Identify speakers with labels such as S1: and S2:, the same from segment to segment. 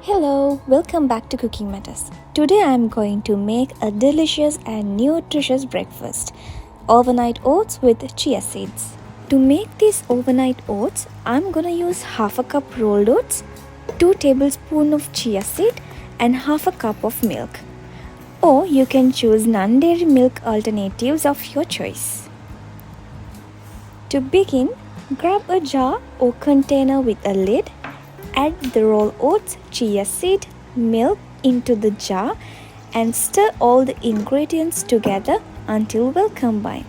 S1: Hello, welcome back to Cooking Matters. Today I am going to make a delicious and nutritious breakfast, overnight oats with chia seeds. To make these overnight oats, I'm gonna use half a cup rolled oats, 2 tablespoons of chia seed and half a cup of milk. Or you can choose non-dairy milk alternatives of your choice. To begin, grab a jar or container with a lid. Add the rolled oats, chia seed, milk into the jar and stir all the ingredients together until well combined.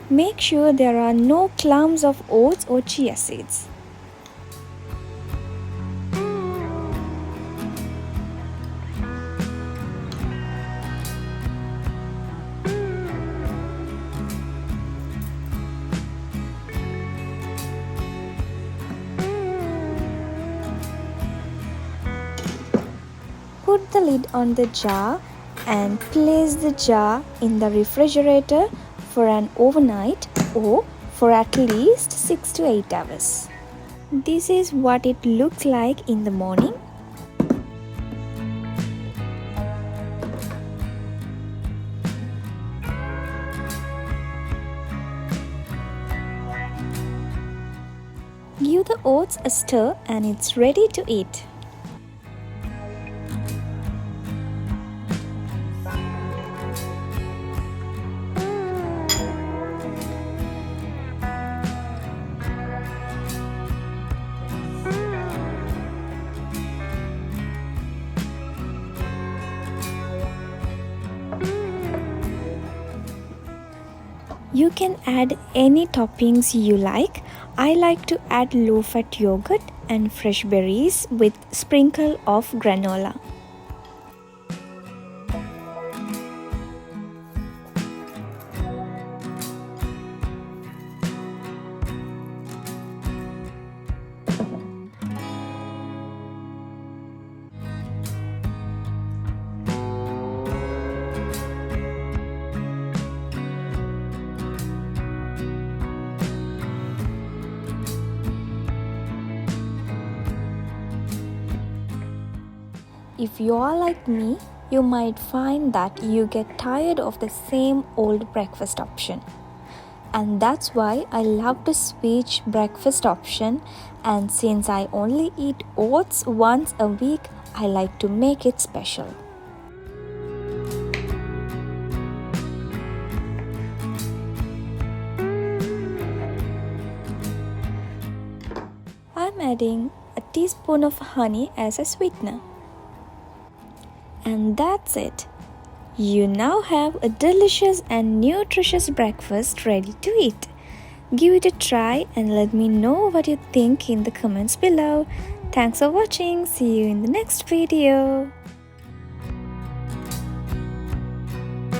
S1: Make sure there are no clumps of oats or chia seeds. Put the lid on the jar and place the jar in the refrigerator for an overnight or for at least 6 to 8 hours. This is what it looks like in the morning. Give the oats a stir and it's ready to eat. You can add any toppings you like. I like to add low-fat yogurt and fresh berries with sprinkle of granola. If you are like me, you might find that you get tired of the same old breakfast option. And that's why I love to switch breakfast option, and since I only eat oats once a week, I like to make it special. I'm adding a teaspoon of honey as a sweetener. And that's it. You now have a delicious and nutritious breakfast ready to eat. Give it a try and let me know what you think in the comments below. Thanks for watching. See you in the next video.